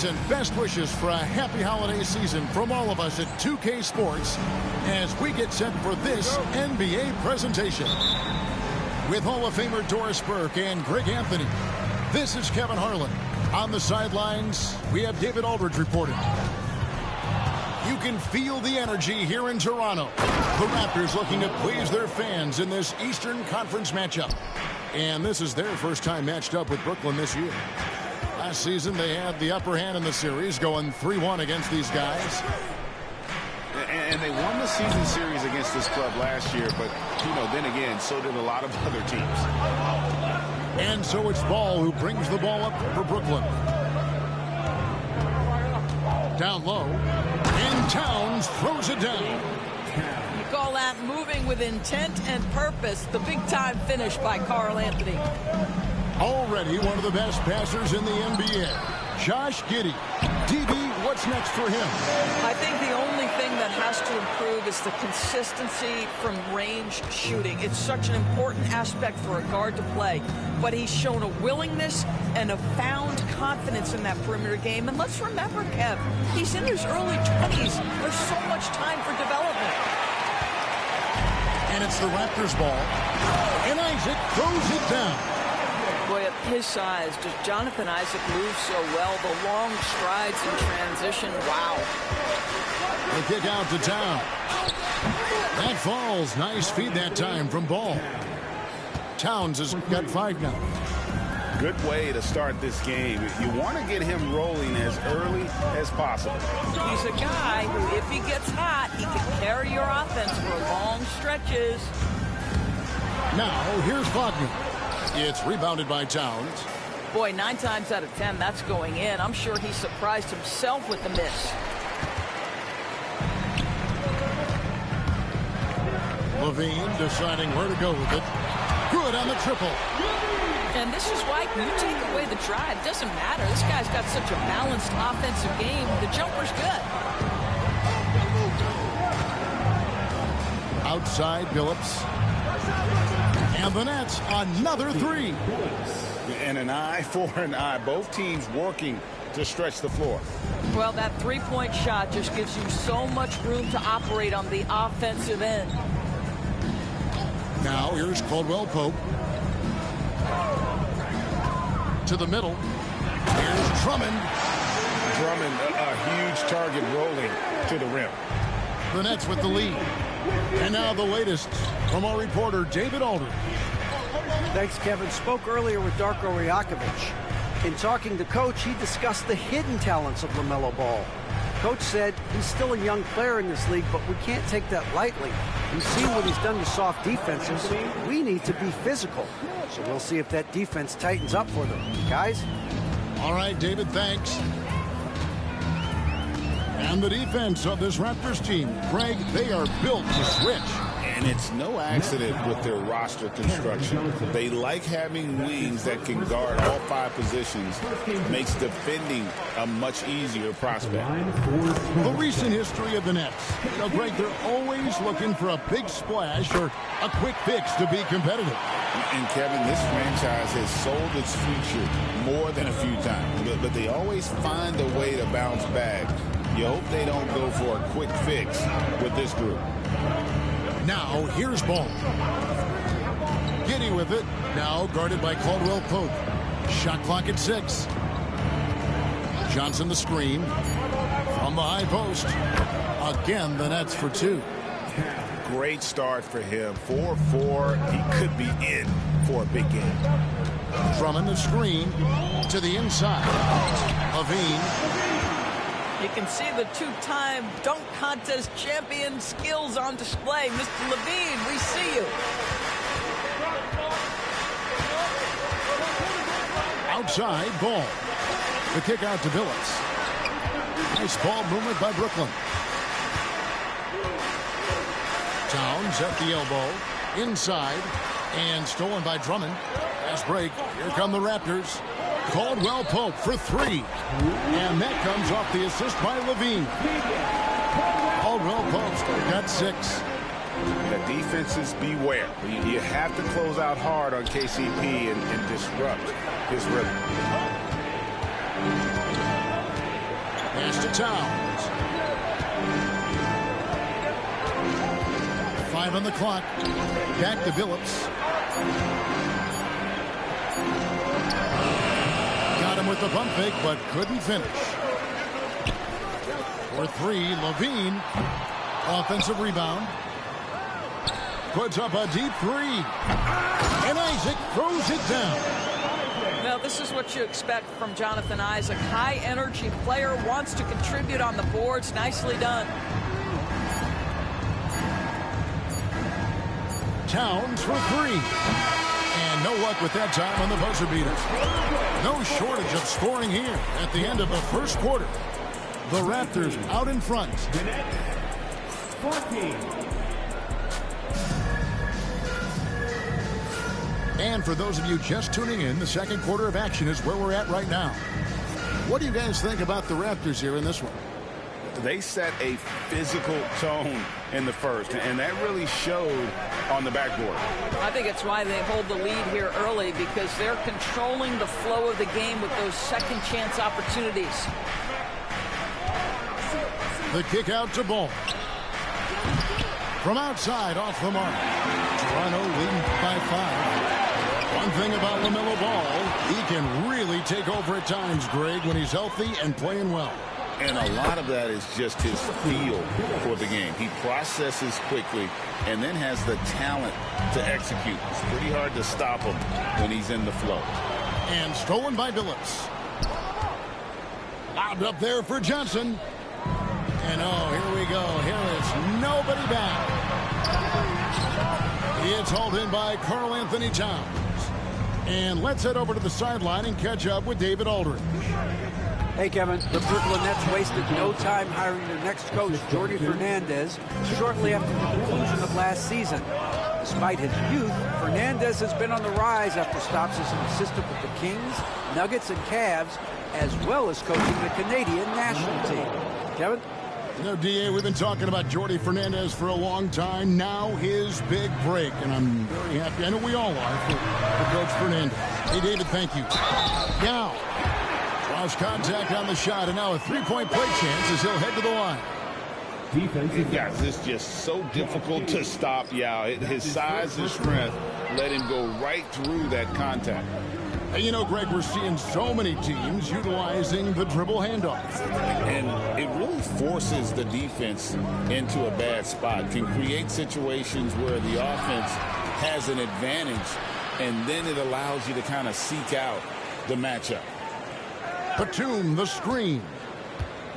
And best wishes for a happy holiday season from all of us at 2K Sports as we get set for this NBA presentation. With Hall of Famer Doris Burke and Greg Anthony, this is Kevin Harlan. On the sidelines, we have David Aldridge reporting. You can feel the energy here in Toronto. The Raptors looking to please their fans in this Eastern Conference matchup. And this is their first time matched up with Brooklyn this year. Last season, they had the upper hand in the series, going 3-1 against these guys. And they won the season series against this club last year, but, then again, so did a lot of other teams. And so it's Ball who brings the ball up for Brooklyn. Down low, and Towns throws it down. You call that moving with intent and purpose. The big-time finish by Karl Anthony. Already one of the best passers in the NBA, Josh Giddey. DB, what's next for him? I think the only thing that has to improve is the consistency from range shooting. It's such an important aspect for a guard to play. But he's shown a willingness and a found confidence in that perimeter game. And let's remember, Kev, he's in his early 20s. There's so much time for development. And it's the Raptors ball. And Isaac throws it down. Boy, at his size, does Jonathan Isaac move so well? The long strides in transition, wow. The kick out to Town. That falls. Nice feed that time from Ball. Towns has got 5 now. Good way to start this game. You want to get him rolling as early as possible. He's a guy who, if he gets hot, he can carry your offense for long stretches. Now, here's Wagner. It's rebounded by Towns. Boy, 9 times out of 10, that's going in. I'm sure he surprised himself with the miss. Levine deciding where to go with it. Good on the triple. And this is why you take away the drive. Doesn't matter. This guy's got such a balanced offensive game. The jumper's good. Outside Billups. And the Nets, another 3. And an eye for an eye. Both teams working to stretch the floor. Well, that three-point shot just gives you so much room to operate on the offensive end. Now here's Caldwell Pope. To the middle. Here's Drummond. Drummond, a huge target rolling to the rim. The Nets with the lead. And now the latest from our reporter, David Aldridge. Thanks, Kevin. Spoke earlier with Darko Rajakovic. In talking to Coach, he discussed the hidden talents of LaMelo Ball. Coach said he's still a young player in this league, but we can't take that lightly. We've seen what he's done to soft defenses. We need to be physical. So we'll see if that defense tightens up for them. Guys? All right, David, thanks. And the defense of this Raptors team, Greg, they are built to switch. And it's no accident with their roster construction. They like having wings that can guard all 5 positions. Makes defending a much easier prospect. The recent history of the Nets. Greg, they're always looking for a big splash or a quick fix to be competitive. And Kevin, this franchise has sold its future more than a few times. But they always find a way to bounce back. You hope they don't go for a quick fix with this group. Now, here's Ball. Giddy with it. Now guarded by Caldwell Pope. Shot clock at 6. Johnson the screen. From the high post. Again, the Nets for 2. Great start for him. 4-4. He could be in for a big game. Drummond the screen to the inside. Levine. You can see the two-time dunk contest champion skills on display. Mr. Levine, we see you. Outside, Ball. The kick out to Billups. Nice ball movement by Brooklyn. Towns at the elbow. Inside. And stolen by Drummond. Fast break. Here come the Raptors. Caldwell Pope for 3. And that comes off the assist by Levine. Caldwell Pope's got 6. The defenses beware. You have to close out hard on KCP and disrupt his rhythm. Pass to Towns. 5 on the clock. Back to Billups. Got him with the pump fake, but couldn't finish. For 3, Levine. Offensive rebound. Puts up a deep 3. And Isaac throws it down. Now, this is what you expect from Jonathan Isaac. High-energy player, wants to contribute on the boards. Nicely done. Towns for 3. And no luck with that time on the buzzer beater. No shortage of scoring here at the end of the first quarter. The Raptors out in front. 14. And for those of you just tuning in, the second quarter of action is where we're at right now. What do you guys think about the Raptors here in this one? They set a physical tone in the first, and that really showed on the backboard. I think it's why they hold the lead here early, because they're controlling the flow of the game with those second chance opportunities. The kick out to Ball. From outside, off the mark. Toronto leading by 5. One thing about LaMelo Ball, he can really take over at times, Greg, when he's healthy and playing well. And a lot of that is just his feel for the game. He processes quickly and then has the talent to execute. It's pretty hard to stop him when he's in the flow. And stolen by Billups. Lobbed up there for Johnson. And oh, here we go. Here is nobody back. It's hauled in by Karl Anthony Towns. And let's head over to the sideline and catch up with David Aldridge. Hey, Kevin, the Brooklyn Nets wasted no time hiring their next coach, Jordi Fernandez, shortly after the conclusion of last season. Despite his youth, Fernandez has been on the rise after stops as an assistant with the Kings, Nuggets, and Cavs, as well as coaching the Canadian national team. Kevin? You know, D.A., we've been talking about Jordi Fernandez for a long time. Now his big break, and I'm very happy. I know we all are for Coach Fernandez. Hey, David, thank you. Now, lost contact on the shot, and now a three-point play chance as he'll head to the line. Guys, it's just so difficult to stop Yao. His size and strength let him go right through that contact. And you know, Greg, we're seeing so many teams utilizing the dribble handoff. And it really forces the defense into a bad spot. Can create situations where the offense has an advantage, and then it allows you to kind of seek out the matchup. Batum, the screen.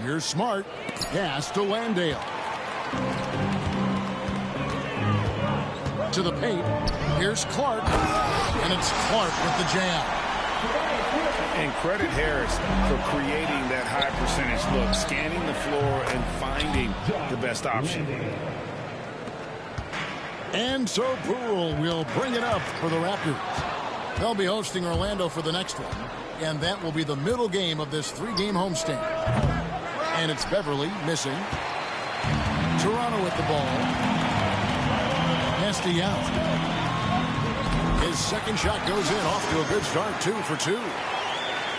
Here's Smart. Pass to Landale. To the paint. Here's Clark. And it's Clark with the jam. And credit Harris for creating that high percentage look, scanning the floor and finding the best option. And so Poole will bring it up for the Raptors. They'll be hosting Orlando for the next one, and that will be the middle game of this three-game homestand. And it's Beverly missing. Toronto with the ball. Nasty out. His second shot goes in, off to a good start, 2 for 2.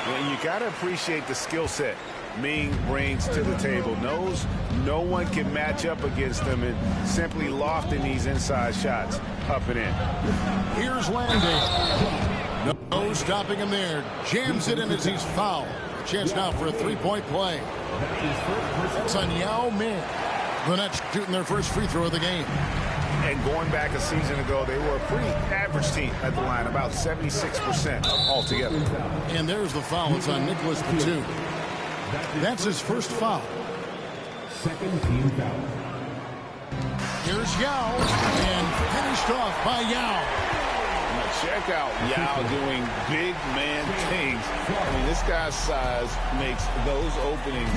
Well, you got to appreciate the skill set Ming brings to the table. Knows no one can match up against him, and simply lofting these inside shots up and in. Here's Landale. No stopping him there. Jams it in as he's fouled. Chance now for a three-point play. It's on Yao Ming. The Nets shooting their first free throw of the game. And going back a season ago, they were a pretty average team at the line, about 76% altogether. And there's the foul. It's on Nicholas Batum. That's his first foul. Second team foul. Here's Yao, and finished off by Yao. Check out Yao doing big man things. I mean, this guy's size makes those openings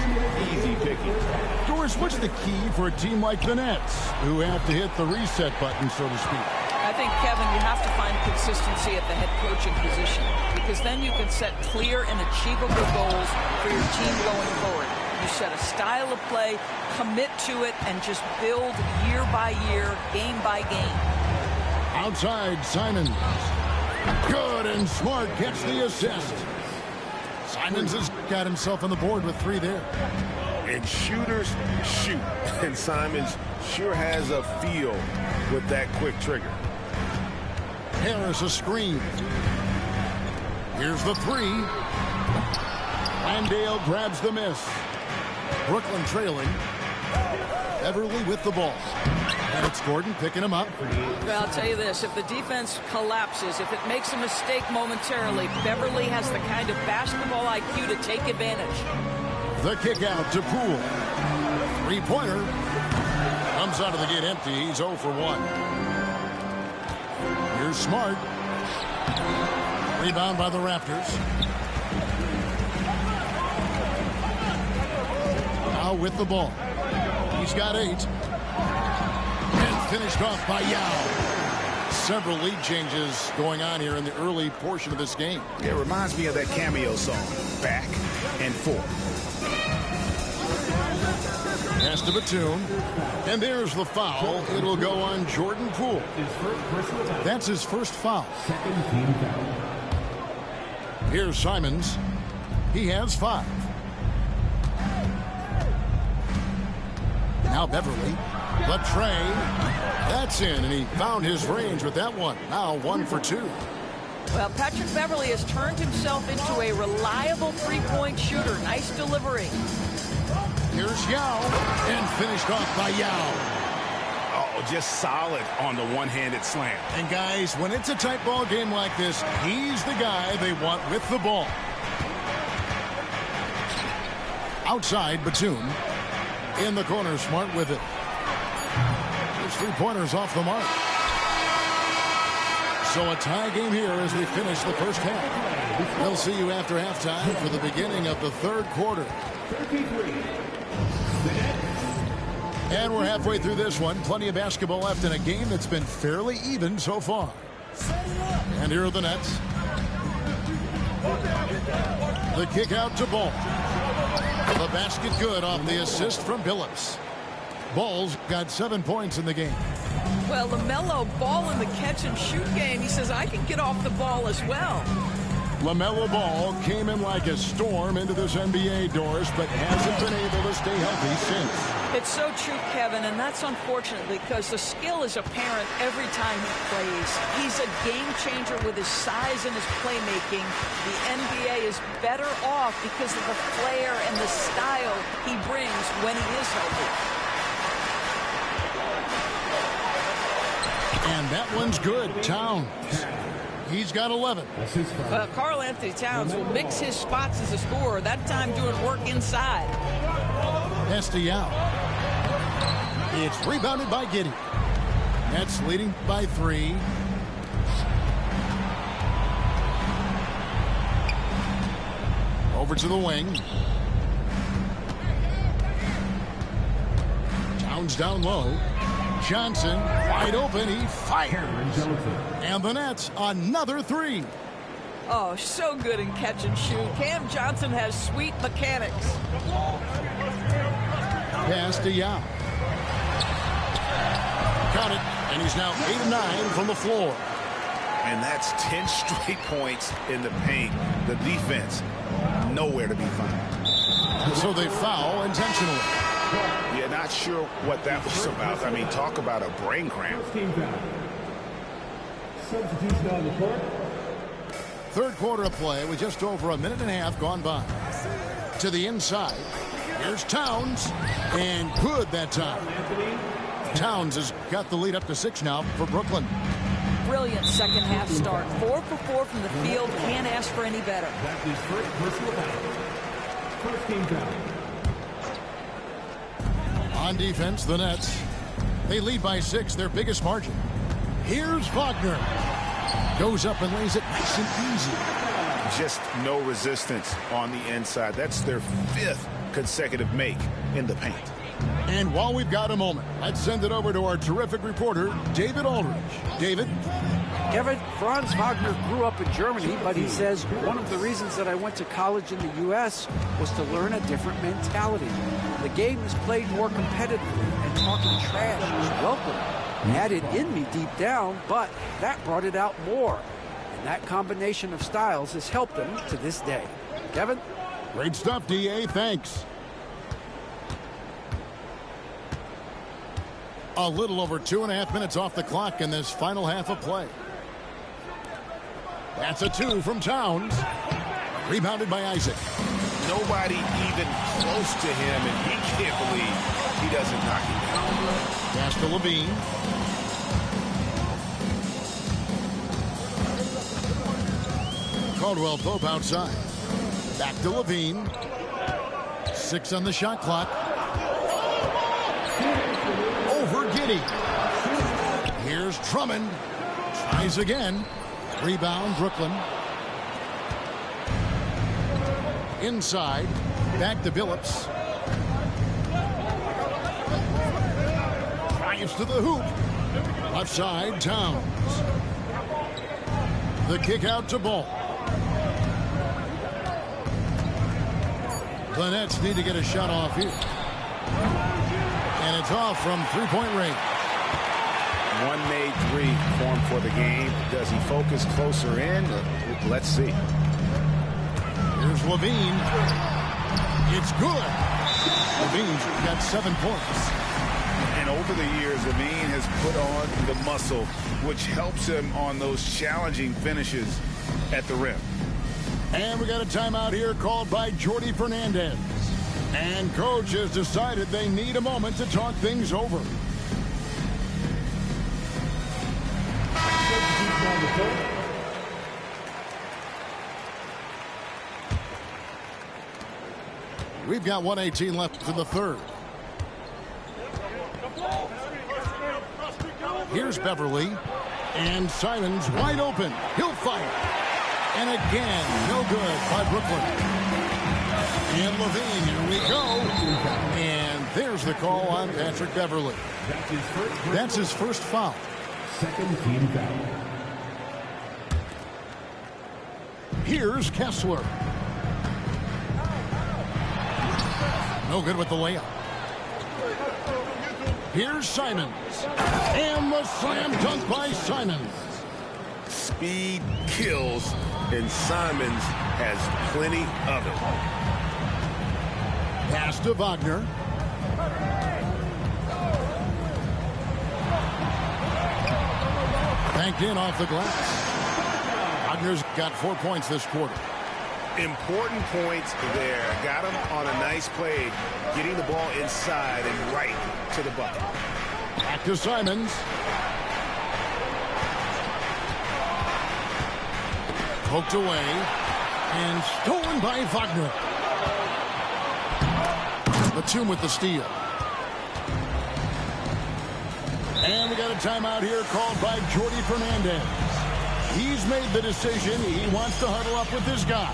easy pickings. Doris, what's the key for a team like the Nets, who have to hit the reset button, so to speak? I think, Kevin, you have to find consistency at the head coaching position, because then you can set clear and achievable goals for your team going forward. You set a style of play, commit to it, and just build year by year, game by game. Outside, Simons. Good, and Smart gets the assist. Simons has got himself on the board with 3 there. And shooters shoot, and Simons sure has a feel with that quick trigger. Harris a screen. Here's the 3. Landale grabs the miss. Brooklyn trailing. Beverly with the ball. And it's Gordon picking him up. Well, I'll tell you this, if the defense collapses, if it makes a mistake momentarily, Beverly has the kind of basketball IQ to take advantage. The kick out to Poole. 3-pointer. Comes out of the gate empty. He's 0 for 1. Here's Smart. Rebound by the Raptors. Now with the ball. He's got 8. And finished off by Yao. Several lead changes going on here in the early portion of this game. It reminds me of that Cameo song, Back and Forth. Pass to Batum. And there's the foul. It'll go on Jordan Poole. That's his first foul. Second team foul. Here's Simons. He has 5. Now Beverly. The tray. That's in, and he found his range with that one. Now 1 for 2. Well, Patrick Beverly has turned himself into a reliable three-point shooter. Nice delivery. Here's Yao, and finished off by Yao. Oh, just solid on the one-handed slam. And guys, when it's a tight ball game like this, he's the guy they want with the ball. Outside, Batum. In the corner, Smart with it. His 3-pointers off the mark. So a tie game here as we finish the first half. We'll see you after halftime for the beginning of the third quarter. And we're halfway through this one. Plenty of basketball left in a game that's been fairly even so far. And here are the Nets. The kick out to Ball. The basket good off the assist from Billups. Ball's got 7 points in the game. Well, LaMelo Ball in the catch-and-shoot game. He says, I can get off the ball as well. LaMelo Ball came in like a storm into this NBA, Doris, but hasn't been able to stay healthy since. It's so true, Kevin, and that's unfortunate because the skill is apparent every time he plays. He's a game changer with his size and his playmaking. The NBA is better off because of the flair and the style he brings when he is healthy. And that one's good. Towns. He's got 11. Karl Anthony Towns will mix his spots as a scorer, that time doing work inside. Pass to Yao. It's rebounded by Giddey. Nets leading by 3. Over to the wing. Towns down low. Johnson wide open. He fires. And the Nets another 3. Oh, so good in catch and shoot. Cam Johnson has sweet mechanics. Pass to Yao. Got it. And he's now 8 of 9 from the floor. And that's 10 straight points in the paint. The defense, nowhere to be found. So they foul intentionally. Yeah, not sure what that was about. I mean, talk about a brain cramp. Team foul. Substitution on the court. Third quarter of play with just over a minute and a half gone by. To the inside. Here's Towns. And good that time. Towns has got the lead up to 6 now for Brooklyn. Brilliant second half start. 4 for 4 from the field. Can't ask for any better. That's his first personal foul. First team foul. On defense, the Nets. They lead by 6, their biggest margin. Here's Wagner. Goes up and lays it nice and easy. Just no resistance on the inside. That's their 5th consecutive make in the paint. And while we've got a moment, let's send it over to our terrific reporter, David Aldridge. David? Kevin, Franz Wagner grew up in Germany, but he says one of the reasons that I went to college in the U.S. was to learn a different mentality. The game is played more competitively, and talking trash is welcome. I had it in me deep down, but that brought it out more. And that combination of styles has helped him to this day. Kevin? Great stuff, D.A. Thanks. A little over 2.5 minutes off the clock in this final half of play. That's a 2 from Towns. Rebounded by Isaac. Nobody even close to him, and he can't believe he doesn't knock him down. Pass to Levine. Caldwell Pope outside. Back to Levine. 6 on the shot clock. Over Giddey. Here's Drummond. Tries again. Rebound, Brooklyn. Inside. Back to Billups. Drives to the hoop. Left side, Towns. The kick out to Ball. The Nets need to get a shot off here. And it's off from three-point range. One made 3 formed for the game. Does he focus closer in? Let's see. Here's Levine. It's good. Levine's got 7 points. And over the years, Levine has put on the muscle, which helps him on those challenging finishes at the rim. And we got a timeout here called by Jordi Fernandez. And coach has decided they need a moment to talk things over. Substitution on the court. We've got 1:18 left in the third. Here's Beverly. And Simons wide open. He'll fire. And again, no good by Brooklyn. And Levine, here we go. And there's the call on Patrick Beverly. That's his first foul. Second team foul. Here's Kessler. No good with the layup. Here's Simons. And the slam dunk by Simons. Speed kills, and Simons has plenty of it. Pass to Wagner. Banked in off the glass. Wagner's got 4 points this quarter. Important points there. Got him on a nice play, getting the ball inside and right to the bucket. Back to Simons. Poked away and stolen by Wagner. Batum with the steal. And we got a timeout here called by Jordi Fernandez. He's made the decision. He wants to huddle up with this guy.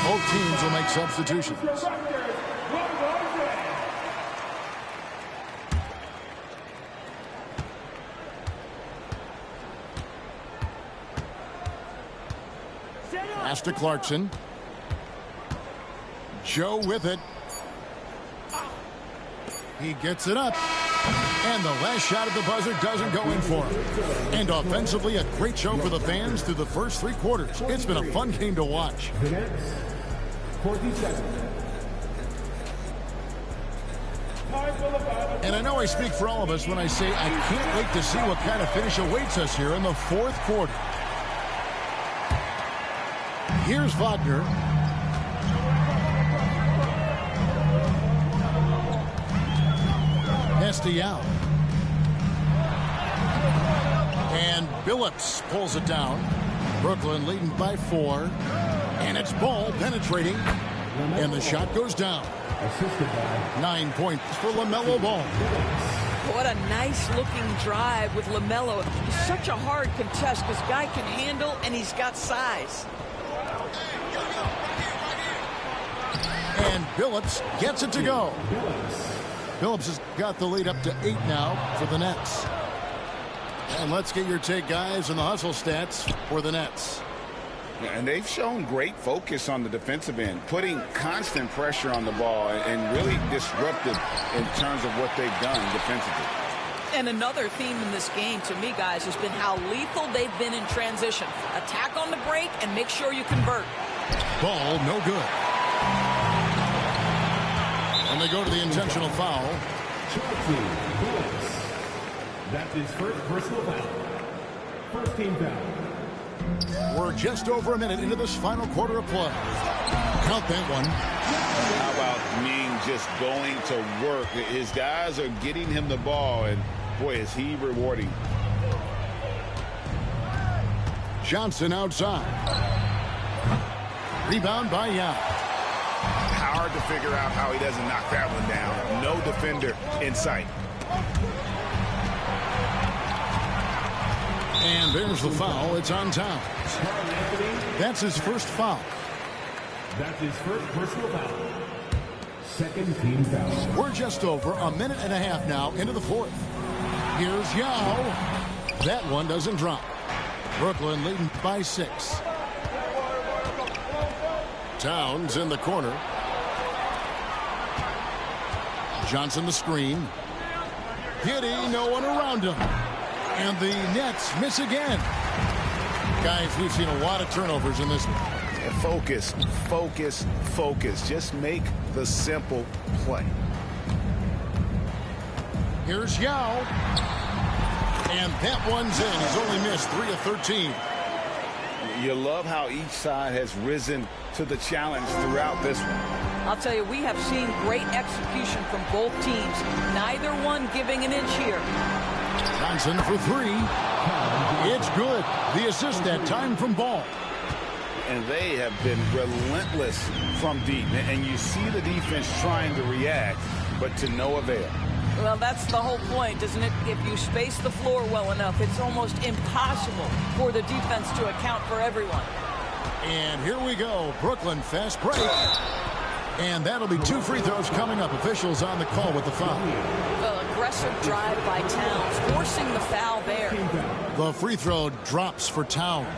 Both teams will make substitutions. Pass to Clarkson. Joe with it. He gets it up. And the last shot at the buzzer doesn't go in for him. And offensively, a great show for the fans through the first 3 quarters. It's been a fun game to watch. The Nets, 47. And I know I speak for all of us when I say I can't wait to see what kind of finish awaits us here in the 4th quarter. Here's Wagner. Estial. And Billups pulls it down. Brooklyn leading by 4. And it's Ball penetrating. And the shot goes down. 9 points for LaMelo Ball. What a nice-looking drive with LaMelo. He's such a hard contest because guy can handle and he's got size. And Billups gets it to go. Billups has got the lead up to 8 now for the Nets. And let's get your take, guys, on the hustle stats for the Nets. And they've shown great focus on the defensive end, putting constant pressure on the ball and really disruptive in terms of what they've done defensively. And another theme in this game, to me, guys, has been how lethal they've been in transition. Attack on the break and make sure you convert. Ball, no good. And they go to the intentional foul. That's his first personal foul. First team foul. We're just over a minute into this final quarter of play. Count that one. How about Ming just going to work? His guys are getting him the ball, and boy, is he rewarding. Johnson outside. Rebound by Yao. Hard to figure out how he doesn't knock that one down. No defender in sight. And there's the foul. It's on Towns. That's his first foul. That's his first personal foul. Second team foul. We're just over a minute and a half now into the 4th. Here's Yao. That one doesn't drop. Brooklyn leading by 6. Towns in the corner. Johnson the screen. Giddey, no one around him. And the Nets miss again. Guys, we've seen a lot of turnovers in this one. Focus, focus, focus. Just make the simple play. Here's Yao. And that one's in. He's only missed 3 of 13. You love how each side has risen to the challenge throughout this one. I'll tell you, we have seen great execution from both teams. Neither one giving an inch here. Johnson for 3. It's good. The assist that time from Ball. And they have been relentless from deep. And you see the defense trying to react, but to no avail. Well, that's the whole point, isn't it? If you space the floor well enough, it's almost impossible for the defense to account for everyone. And here we go. Brooklyn fast break. And that'll be 2 free throws coming up. Officials on the call with the foul. The aggressive drive by Towns, forcing the foul there. The free throw drops for Towns.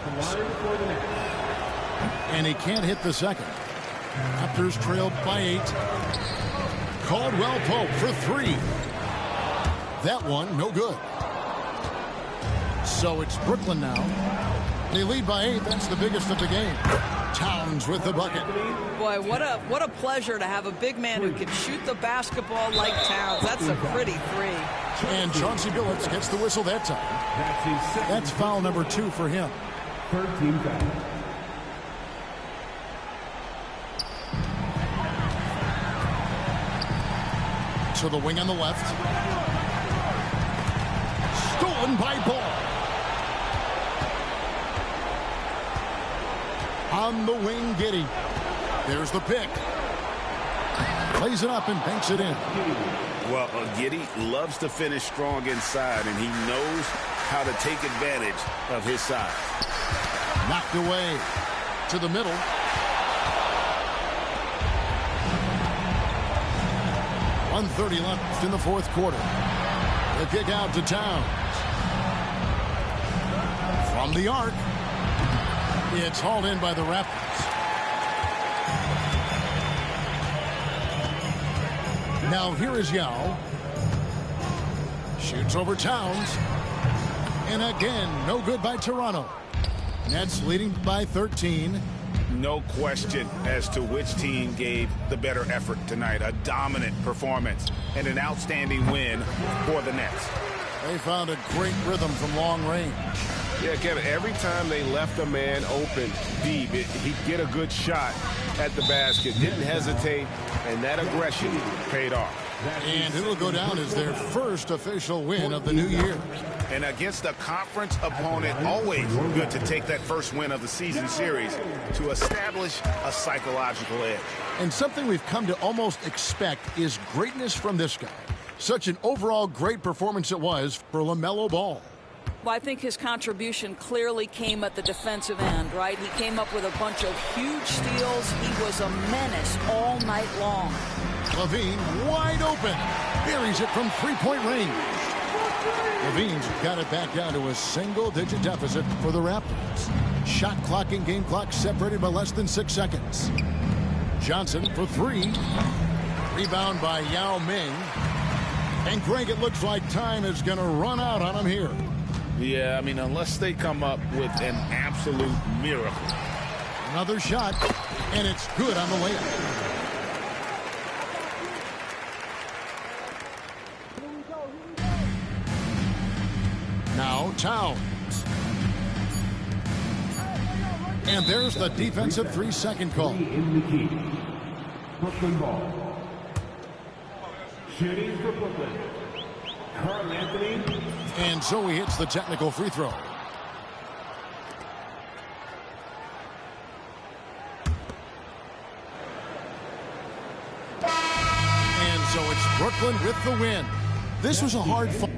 And he can't hit the second. Raptors trailed by 8. Caldwell Pope for 3. That one, no good. So it's Brooklyn now. They lead by 8. That's the biggest of the game. Towns with the bucket. Boy, what a pleasure to have a big man who can shoot the basketball like Towns. That's a pretty 3. And Chauncey Billups gets the whistle that time. That's foul number 2 for him. Third team foul. To the wing on the left. Stolen by Ball. On the wing, Giddey. There's the pick. Plays it up and banks it in. Well, Giddey loves to finish strong inside, and he knows how to take advantage of his size. Knocked away to the middle. .130 left in the 4th quarter. The kick out to Towns. From the arc. It's hauled in by the Raptors. Now here is Yao. Shoots over Towns. And again, no good by Toronto. Nets leading by 13. No question as to which team gave the better effort tonight. A dominant performance and an outstanding win for the Nets. They found a great rhythm from long range. Yeah, Kevin, every time they left a man open deep, he'd get a good shot at the basket. Didn't hesitate, and that aggression paid off. And it'll go down as their first official win of the new year. And against a conference opponent, always good to take that first win of the season series to establish a psychological edge. And something we've come to almost expect is greatness from this guy. Such an overall great performance it was for LaMelo Ball. Well, I think his contribution clearly came at the defensive end, right? He came up with a bunch of huge steals. He was a menace all night long. LaVine wide open. Buries it from three-point range. LaVine's got it back down to a single-digit deficit for the Raptors. Shot clock and game clock separated by less than 6 seconds. Johnson for three. Rebound by Yao Ming. And Greg, it looks like time is going to run out on him here. Yeah, I mean, unless they come up with an absolute miracle. Another shot, and it's good on the layup. Now Towns. And there's the defensive 3-second call. In the key. Brooklyn ball. Shooting for Brooklyn. Carl Anthony. And so he hits the technical free throw. And so it's Brooklyn with the win. This was a hard fight.